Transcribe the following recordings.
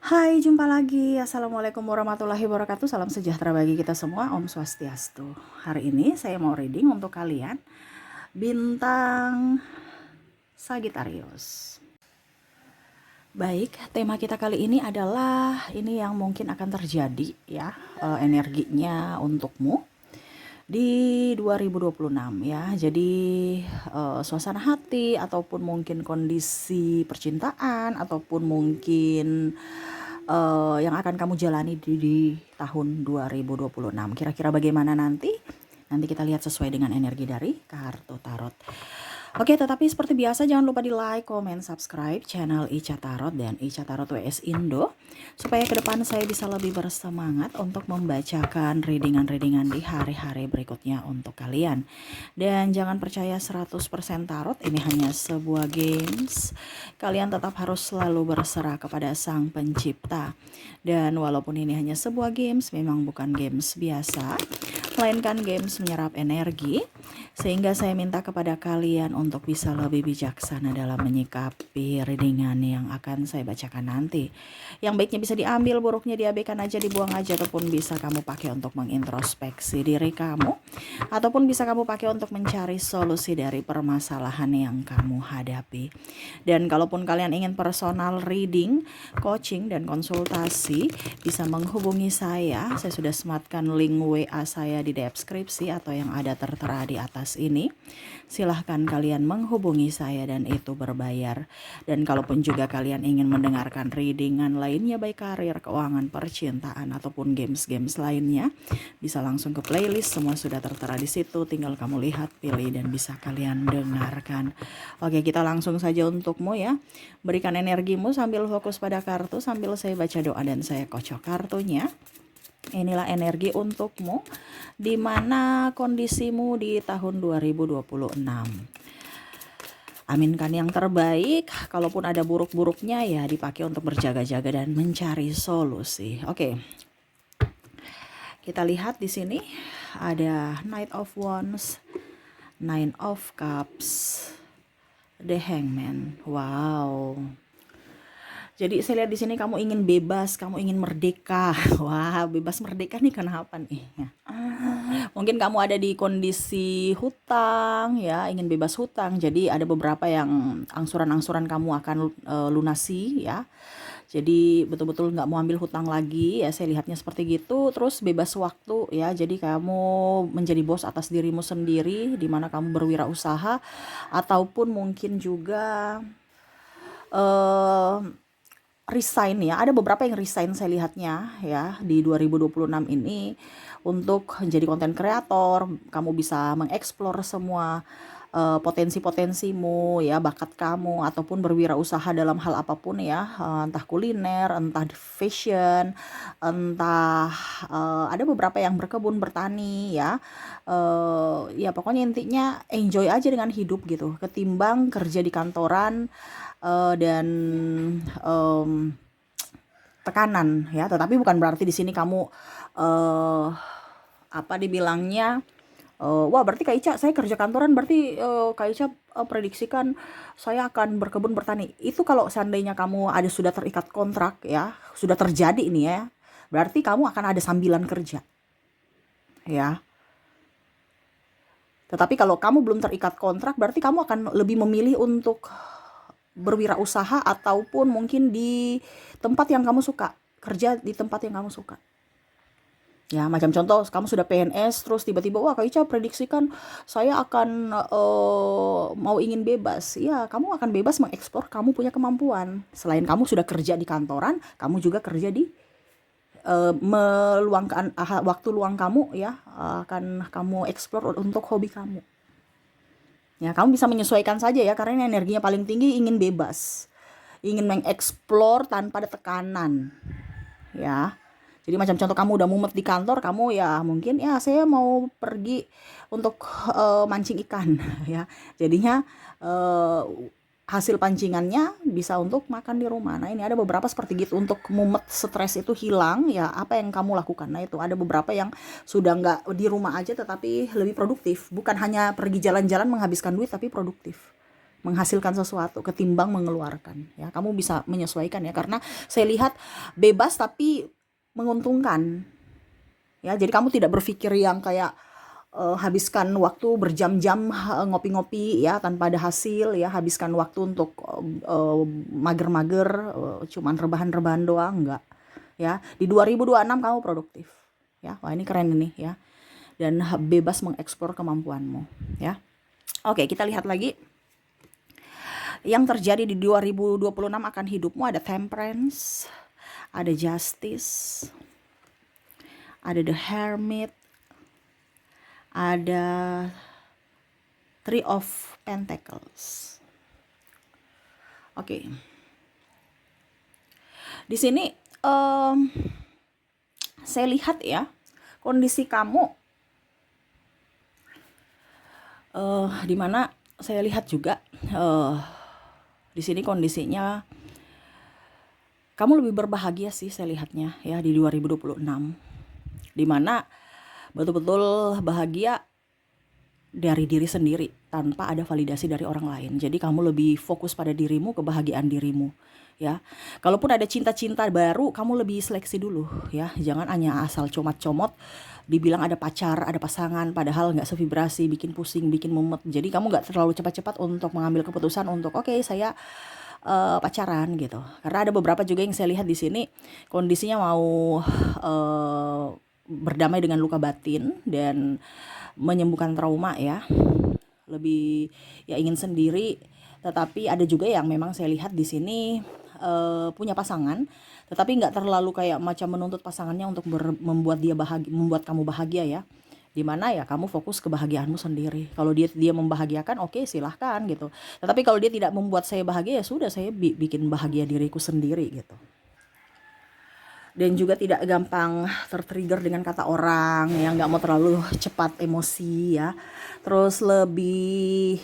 Hai, jumpa lagi. Assalamualaikum warahmatullahi wabarakatuh. Salam sejahtera bagi kita semua. Om Swastiastu. Hari ini saya mau reading untuk kalian bintang Sagittarius. Baik, tema kita kali ini adalah ini yang mungkin akan terjadi ya, energinya untukmu di 2026 ya. Jadi suasana hati ataupun mungkin kondisi percintaan ataupun mungkin yang akan kamu jalani di tahun 2026. Kira-kira bagaimana nanti? Nanti kita lihat sesuai dengan energi dari kartu tarot. Oke, tetapi seperti biasa jangan lupa di like, comment, subscribe channel Ica Tarot dan Ica Tarot WS Indo supaya ke depan saya bisa lebih bersemangat untuk membacakan readingan-readingan di hari-hari berikutnya untuk kalian. Dan jangan percaya 100% tarot, ini hanya sebuah games. Kalian tetap harus selalu berserah kepada Sang Pencipta. Dan walaupun ini hanya sebuah games, memang bukan games biasa, melainkan games menyerap energi, sehingga saya minta kepada kalian untuk bisa lebih bijaksana dalam menyikapi readingan yang akan saya bacakan nanti. Yang baiknya bisa diambil, buruknya diabaikan aja, dibuang aja, ataupun bisa kamu pakai untuk mengintrospeksi diri kamu, ataupun bisa kamu pakai untuk mencari solusi dari permasalahan yang kamu hadapi. Dan kalaupun kalian ingin personal reading, coaching, dan konsultasi, bisa menghubungi saya. Saya sudah sematkan link WA saya di deskripsi atau yang ada tertera di atas ini. Silahkan kalian menghubungi saya dan itu berbayar. Dan kalaupun juga kalian ingin mendengarkan readingan lainnya baik karir, keuangan, percintaan, ataupun games-games lainnya, bisa langsung ke playlist, semua sudah tertera di situ. Tinggal kamu lihat, pilih, dan bisa kalian dengarkan. Oke, kita langsung saja untukmu ya. Berikan energimu sambil fokus pada kartu, sambil saya baca doa dan saya kocok kartunya. Inilah energi untukmu, di mana kondisimu di tahun 2026. Aminkan yang terbaik, kalaupun ada buruk-buruknya ya dipakai untuk berjaga-jaga dan mencari solusi. Oke. Kita lihat di sini ada Knight of Wands, Nine of Cups, The Hangman. Wow. Jadi saya lihat di sini kamu ingin bebas, kamu ingin merdeka. Wah, bebas merdeka nih kenapa nih? Mungkin kamu ada di kondisi hutang ya, ingin bebas hutang. Jadi ada beberapa yang angsuran-angsuran kamu akan lunasi ya. Jadi betul-betul nggak mau ambil hutang lagi ya, saya lihatnya seperti gitu. Terus bebas waktu ya, jadi kamu menjadi bos atas dirimu sendiri, di mana kamu berwirausaha, ataupun mungkin juga resign ya. Ada beberapa yang resign saya lihatnya ya di 2026 ini untuk menjadi konten kreator. Kamu bisa mengeksplor semua potensi-potensimu ya, bakat kamu, ataupun berwirausaha dalam hal apapun ya, entah kuliner, entah fashion, entah ada beberapa yang berkebun, bertani ya. Ya pokoknya intinya enjoy aja dengan hidup gitu, ketimbang kerja di kantoran dan tekanan ya. Tetapi bukan berarti di sini kamu apa dibilangnya, wah berarti Kak Ica saya kerja kantoran, berarti Kak Ica prediksikan saya akan berkebun bertani. Itu kalau seandainya kamu ada sudah terikat kontrak ya, sudah terjadi ini ya, berarti kamu akan ada sambilan kerja ya. Tetapi kalau kamu belum terikat kontrak, berarti kamu akan lebih memilih untuk berwirausaha ataupun mungkin di tempat yang kamu suka, kerja di tempat yang kamu suka. Ya, macam contoh, kamu sudah PNS, terus tiba-tiba, wah Kak Ica prediksikan saya akan mau ingin bebas. Ya, kamu akan bebas mengeksplor kamu punya kemampuan. Selain kamu sudah kerja di kantoran, kamu juga kerja di meluangkan waktu luang kamu ya, akan kamu eksplor untuk hobi kamu. Ya, kamu bisa menyesuaikan saja ya, karena ini energinya paling tinggi, ingin bebas, ingin mengeksplor tanpa ada tekanan ya. Jadi macam contoh, kamu udah mumet di kantor, kamu ya mungkin ya saya mau pergi untuk mancing ikan ya. Jadinya hasil pancingannya bisa untuk makan di rumah. Nah ini ada beberapa seperti gitu, untuk mumet, stres itu hilang ya, apa yang kamu lakukan. Nah itu ada beberapa yang sudah nggak di rumah aja tetapi lebih produktif, bukan hanya pergi jalan-jalan menghabiskan duit tapi produktif menghasilkan sesuatu ketimbang mengeluarkan ya. Kamu bisa menyesuaikan ya, karena saya lihat bebas tapi menguntungkan ya. Jadi kamu tidak berpikir yang kayak habiskan waktu berjam-jam ngopi-ngopi ya tanpa ada hasil ya, habiskan waktu untuk mager-mager, cuman rebahan-rebahan doang, enggak ya. Di 2026 kamu produktif ya. Wah, ini keren ini ya, dan bebas mengeksplor kemampuanmu ya. Oke, kita lihat lagi yang terjadi di 2026 akan hidupmu. Ada temperance, ada justice, ada the hermit, ada three of pentacles. Oke. Di sini saya lihat ya, kondisi kamu di mana saya lihat juga di sini kondisinya kamu lebih berbahagia sih saya lihatnya ya di 2026, di mana betul-betul bahagia dari diri sendiri tanpa ada validasi dari orang lain. Jadi kamu lebih fokus pada dirimu, kebahagiaan dirimu ya. Kalaupun ada cinta-cinta baru, kamu lebih seleksi dulu ya. Jangan hanya asal comot-comot dibilang ada pacar, ada pasangan, padahal nggak sevibrasi, bikin pusing, bikin mumet. Jadi kamu nggak terlalu cepat-cepat untuk mengambil keputusan untuk oke, saya pacaran gitu. Karena ada beberapa juga yang saya lihat di sini kondisinya mau berdamai dengan luka batin dan menyembuhkan trauma ya. Lebih ya ingin sendiri, tetapi ada juga yang memang saya lihat di sini punya pasangan, tetapi nggak terlalu kayak macam menuntut pasangannya untuk membuat dia bahagia, membuat kamu bahagia ya. Dimana ya kamu fokus kebahagiaanmu sendiri. Kalau dia membahagiakan, oke, silahkan gitu. Tetapi kalau dia tidak membuat saya bahagia, ya sudah, saya bikin bahagia diriku sendiri gitu. Dan juga tidak gampang tertrigger dengan kata orang yang nggak mau terlalu cepat emosi ya. Terus lebih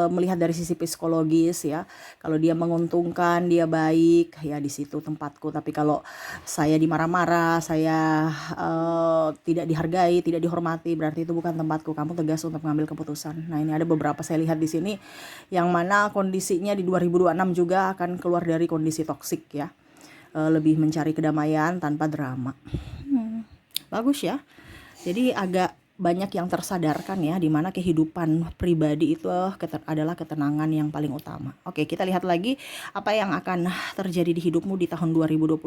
melihat dari sisi psikologis ya. Kalau dia menguntungkan, dia baik ya, di situ tempatku. Tapi kalau saya dimarah-marah, saya tidak dihargai, tidak dihormati, berarti itu bukan tempatku. Kamu tegas untuk mengambil keputusan. Nah, ini ada beberapa saya lihat di sini yang mana kondisinya di 2026 juga akan keluar dari kondisi toksik ya. Lebih mencari kedamaian tanpa drama. Bagus ya. Jadi agak banyak yang tersadarkan ya, di mana kehidupan pribadi itu adalah ketenangan yang paling utama. Oke, kita lihat lagi apa yang akan terjadi di hidupmu di tahun 2026.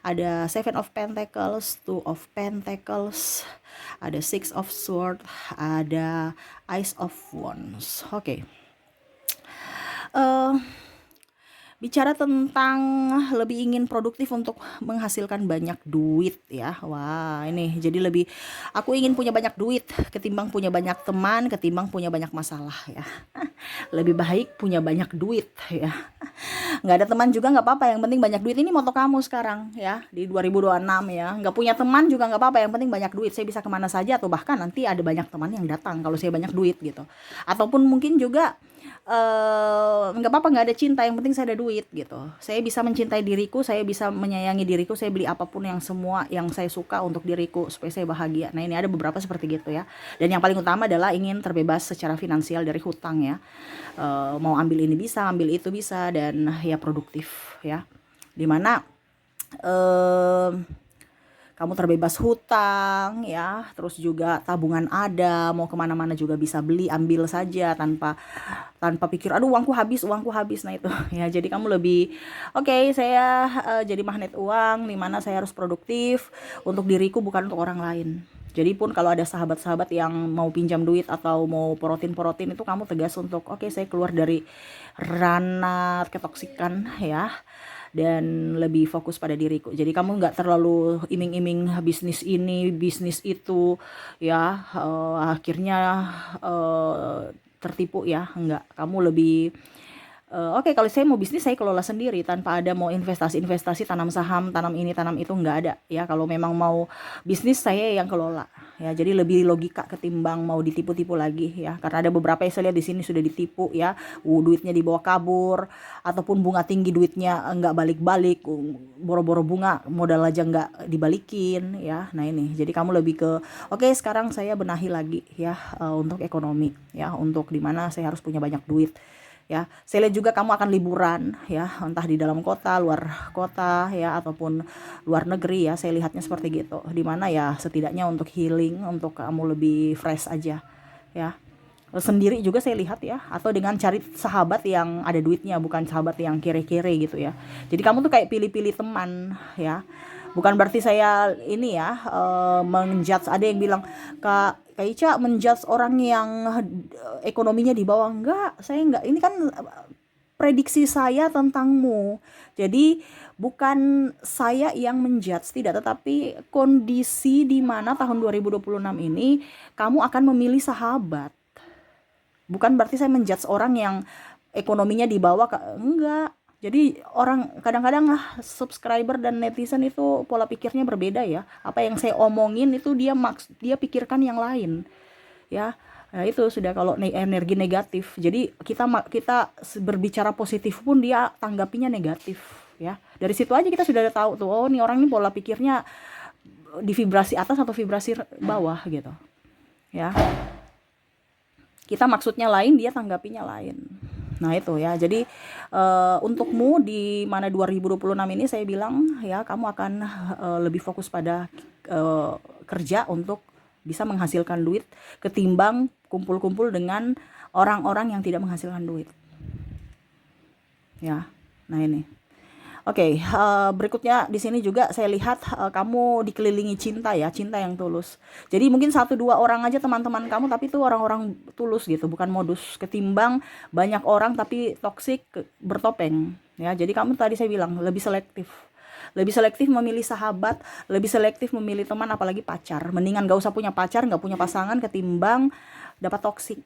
Ada Seven of Pentacles, Two of Pentacles, ada Six of Swords, ada Ace of Wands. Oke. Bicara tentang lebih ingin produktif untuk menghasilkan banyak duit ya. Wah, ini jadi lebih aku ingin punya banyak duit ketimbang punya banyak teman, ketimbang punya banyak masalah ya. Lebih baik punya banyak duit ya. Nggak ada teman juga nggak apa-apa, yang penting banyak duit. Ini moto kamu sekarang ya di 2026 ya. Nggak punya teman juga nggak apa-apa, yang penting banyak duit. Saya bisa kemana saja, atau bahkan nanti ada banyak teman yang datang kalau saya banyak duit gitu. Ataupun mungkin juga nggak apa-apa nggak ada cinta, yang penting saya ada duit gitu. Saya bisa mencintai diriku, saya bisa menyayangi diriku, saya beli apapun yang semua yang saya suka untuk diriku supaya saya bahagia. Nah, ini ada beberapa seperti gitu ya. Dan yang paling utama adalah ingin terbebas secara finansial dari hutang ya. Mau ambil ini bisa, ambil itu bisa, dan ya produktif ya. Dimana kamu terbebas hutang ya, terus juga tabungan ada, mau kemana-mana juga bisa beli, ambil saja tanpa pikir aduh uangku habis. Nah itu ya, jadi kamu lebih oke, saya jadi magnet uang, dimana saya harus produktif untuk diriku bukan untuk orang lain. Jadi pun kalau ada sahabat-sahabat yang mau pinjam duit atau mau porotin itu, kamu tegas untuk oke, saya keluar dari ranah ketoksikan ya, dan lebih fokus pada diriku. Jadi kamu nggak terlalu iming-iming bisnis ini, bisnis itu ya, akhirnya tertipu ya. Enggak, kamu lebih oke, kalau saya mau bisnis saya kelola sendiri tanpa ada mau investasi, tanam saham, tanam ini, tanam itu, nggak ada ya. Kalau memang mau bisnis saya yang kelola ya. Jadi lebih logika ketimbang mau ditipu-tipu lagi ya. Karena ada beberapa yang saya lihat di sini sudah ditipu ya. Duitnya dibawa kabur, ataupun bunga tinggi duitnya nggak balik-balik, boro-boro bunga modal aja nggak dibalikin ya. Nah ini, jadi kamu lebih ke oke, sekarang saya benahi lagi ya, untuk ekonomi ya, untuk dimana saya harus punya banyak duit ya. Saya lihat juga kamu akan liburan ya, entah di dalam kota, luar kota ya, ataupun luar negeri ya. Saya lihatnya seperti gitu. Dimana ya setidaknya untuk healing, untuk kamu lebih fresh aja ya. Sendiri juga saya lihat ya, atau dengan cari sahabat yang ada duitnya, bukan sahabat yang kere-kere gitu ya. Jadi kamu tuh kayak pilih-pilih teman ya. Bukan berarti saya ini ya menjudge. Ada yang bilang Kak Ica menjudge orang yang ekonominya di bawah. Enggak, saya enggak. Ini kan prediksi saya tentangmu. Jadi bukan saya yang menjudge, tidak, tetapi kondisi di mana tahun 2026 ini kamu akan memilih sahabat. Bukan berarti saya menjudge orang yang ekonominya di bawah, enggak. Jadi orang kadang-kadang subscriber dan netizen itu pola pikirnya berbeda ya. Apa yang saya omongin itu dia pikirkan yang lain ya. Nah, itu sudah kalau energi negatif. Jadi kita berbicara positif pun dia tanggapinya negatif ya. Dari situ aja kita sudah tahu tuh, oh nih orang ini pola pikirnya di vibrasi atas atau vibrasi bawah gitu ya. Kita maksudnya lain, dia tanggapinya lain. Nah itu ya, jadi untukmu di mana 2026 ini saya bilang ya, kamu akan lebih fokus pada kerja untuk bisa menghasilkan duit ketimbang kumpul-kumpul dengan orang-orang yang tidak menghasilkan duit ya. Nah ini oke, berikutnya di sini juga saya lihat kamu dikelilingi cinta ya, cinta yang tulus. Jadi mungkin 1-2 orang aja teman-teman kamu, tapi itu orang-orang tulus gitu, bukan modus. Ketimbang banyak orang tapi toksik bertopeng ya. Jadi kamu tadi saya bilang lebih selektif. Lebih selektif memilih sahabat, lebih selektif memilih teman, apalagi pacar. Mendingan gak usah punya pacar, gak punya pasangan ketimbang dapat toksik.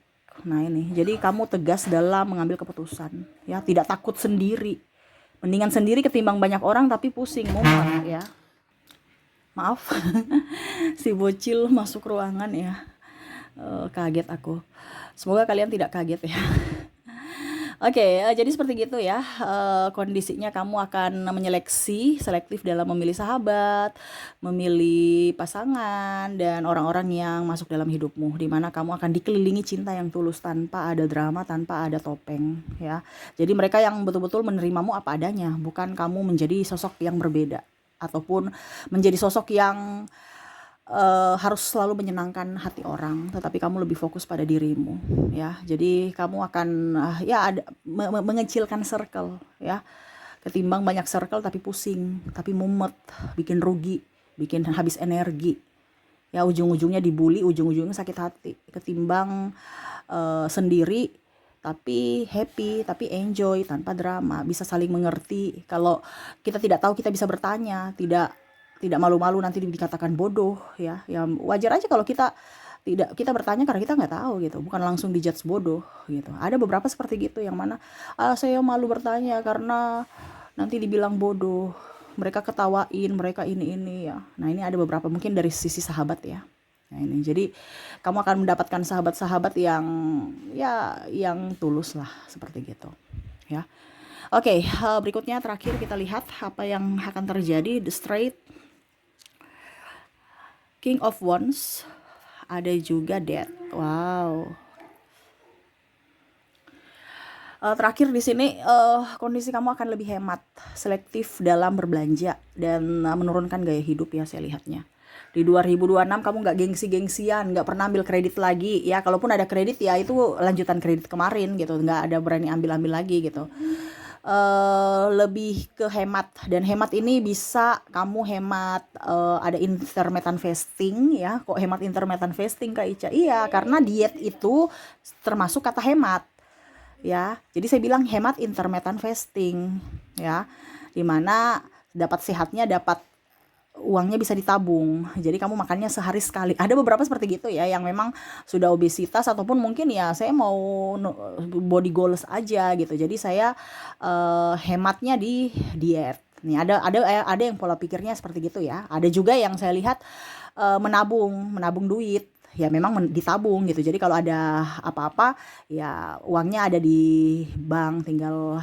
Nah ini, jadi kamu tegas dalam mengambil keputusan ya, tidak takut sendiri. Mendingan sendiri ketimbang banyak orang tapi pusing, mumet ya. Maaf, si bocil masuk ruangan ya. Kaget aku. Semoga kalian tidak kaget ya. Oke, jadi seperti gitu ya. Kondisinya kamu akan selektif dalam memilih sahabat, memilih pasangan, dan orang-orang yang masuk dalam hidupmu. Dimana kamu akan dikelilingi cinta yang tulus tanpa ada drama, tanpa ada topeng ya. Jadi mereka yang betul-betul menerimamu apa adanya, bukan kamu menjadi sosok yang berbeda. Ataupun menjadi sosok yang harus selalu menyenangkan hati orang, tetapi kamu lebih fokus pada dirimu ya. Jadi kamu akan ya ada mengecilkan circle ya, ketimbang banyak circle tapi pusing, tapi mumet, bikin rugi, bikin habis energi ya. Ujung-ujungnya dibully, ujung-ujungnya sakit hati, ketimbang sendiri tapi happy, tapi enjoy, tanpa drama, bisa saling mengerti. Kalau kita tidak tahu, kita bisa bertanya, tidak malu-malu nanti dikatakan bodoh ya. Ya wajar aja kalau kita bertanya karena kita nggak tahu gitu, bukan langsung dijudge bodoh gitu. Ada beberapa seperti gitu yang mana saya malu bertanya karena nanti dibilang bodoh, mereka ketawain, mereka ini ya. Nah ini ada beberapa mungkin dari sisi sahabat ya. Nah ini jadi kamu akan mendapatkan sahabat-sahabat yang tulus lah, seperti gitu ya. Oke, berikutnya terakhir kita lihat apa yang akan terjadi. The Straight, King of Wands, ada juga Death. Wow. Terakhir di sini kondisi kamu akan lebih hemat, selektif dalam berbelanja, dan menurunkan gaya hidup ya saya lihatnya. Di 2026 kamu nggak gengsi-gengsian, nggak pernah ambil kredit lagi ya. Kalaupun ada kredit ya itu lanjutan kredit kemarin gitu, nggak ada berani ambil lagi gitu. Lebih ke hemat, dan hemat ini bisa kamu hemat ada intermittent fasting ya. Kok hemat intermittent fasting Kak Ica? Iya, karena diet itu termasuk kata hemat ya. Jadi saya bilang hemat intermittent fasting ya, dimana dapat sehatnya, dapat uangnya bisa ditabung. Jadi kamu makannya sehari sekali. Ada beberapa seperti gitu ya, yang memang sudah obesitas ataupun mungkin ya saya mau body goals aja gitu. Jadi saya hematnya di diet. Nih ada yang pola pikirnya seperti gitu ya. Ada juga yang saya lihat menabung duit. Ya memang ditabung gitu. Jadi kalau ada apa-apa ya uangnya ada di bank, tinggal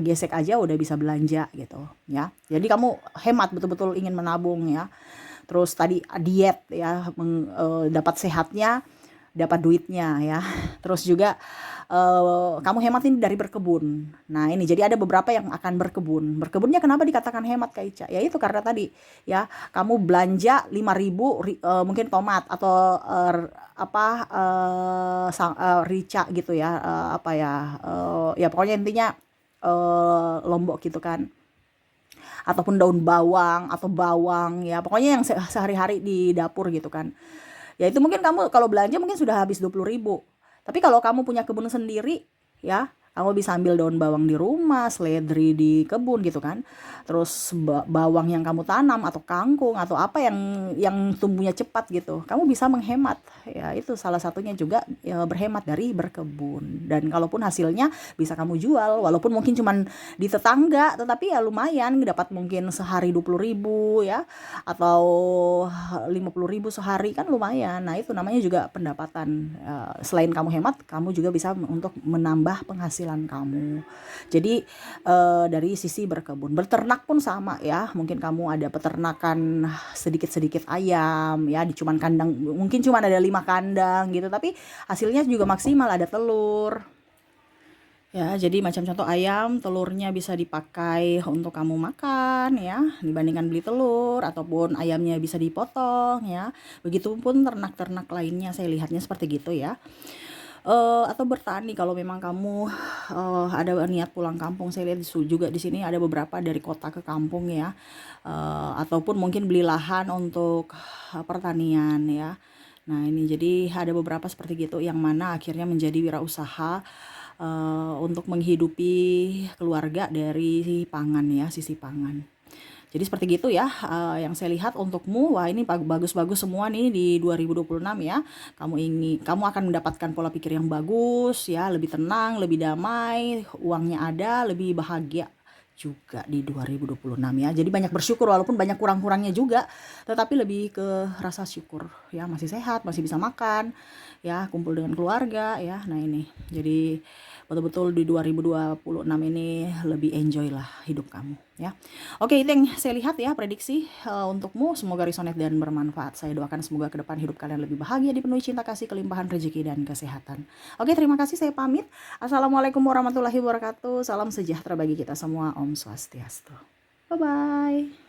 gesek aja udah bisa belanja gitu ya. Jadi kamu hemat, betul-betul ingin menabung ya. Terus tadi diet ya, dapat sehatnya dapat duitnya ya. Terus juga kamu hemat ini dari berkebun. Nah ini jadi ada beberapa yang akan berkebun. Berkebunnya kenapa dikatakan hemat Kak Ica? Ya itu karena tadi ya kamu belanja 5.000 mungkin tomat atau rica gitu ya, ya pokoknya intinya lombok gitu kan, ataupun daun bawang atau bawang ya pokoknya yang sehari-hari di dapur gitu kan. Ya itu mungkin kamu kalau belanja mungkin sudah habis 20.000. Tapi kalau kamu punya kebun sendiri ya, kamu bisa ambil daun bawang di rumah, seledri di kebun gitu kan. Terus bawang yang kamu tanam atau kangkung atau apa yang tumbuhnya cepat gitu. Kamu bisa menghemat. Ya itu salah satunya juga ya, berhemat dari berkebun. Dan kalaupun hasilnya bisa kamu jual walaupun mungkin cuman di tetangga, tetapi ya lumayan dapat mungkin sehari 20.000 ya, atau 50.000 sehari kan lumayan. Nah itu namanya juga pendapatan. Selain kamu hemat, kamu juga bisa untuk menambah penghasilan kamu. Jadi dari sisi berkebun, berternak pun sama ya. Mungkin kamu ada peternakan sedikit-sedikit ayam ya, di cuman kandang mungkin cuman ada 5 kandang gitu, tapi hasilnya juga maksimal, ada telur. Ya, jadi macam contoh ayam, telurnya bisa dipakai untuk kamu makan ya, dibandingkan beli telur, ataupun ayamnya bisa dipotong ya. Begitupun ternak-ternak lainnya, saya lihatnya seperti gitu ya. Atau bertani kalau memang kamu ada niat pulang kampung. Saya lihat juga di sini ada beberapa dari kota ke kampung ya. Ataupun mungkin beli lahan untuk pertanian ya. Nah, ini jadi ada beberapa seperti gitu yang mana akhirnya menjadi wirausaha untuk menghidupi keluarga dari pangan ya, sisi pangan. Jadi seperti gitu ya, yang saya lihat untukmu. Wah ini bagus-bagus semua nih di 2026 ya. Kamu akan mendapatkan pola pikir yang bagus ya, lebih tenang, lebih damai, uangnya ada, lebih bahagia juga di 2026 ya. Jadi banyak bersyukur walaupun banyak kurang-kurangnya juga, tetapi lebih ke rasa syukur ya, masih sehat, masih bisa makan ya, kumpul dengan keluarga ya. Nah ini jadi betul-betul di 2026 ini lebih enjoy lah hidup kamu ya. Oke, itu yang saya lihat ya prediksi untukmu. Semoga resonate dan bermanfaat. Saya doakan semoga ke depan hidup kalian lebih bahagia, dipenuhi cinta kasih, kelimpahan rezeki dan kesehatan. Oke, terima kasih, saya pamit. Assalamualaikum warahmatullahi wabarakatuh. Salam sejahtera bagi kita semua. Om Swastiastu. Bye bye.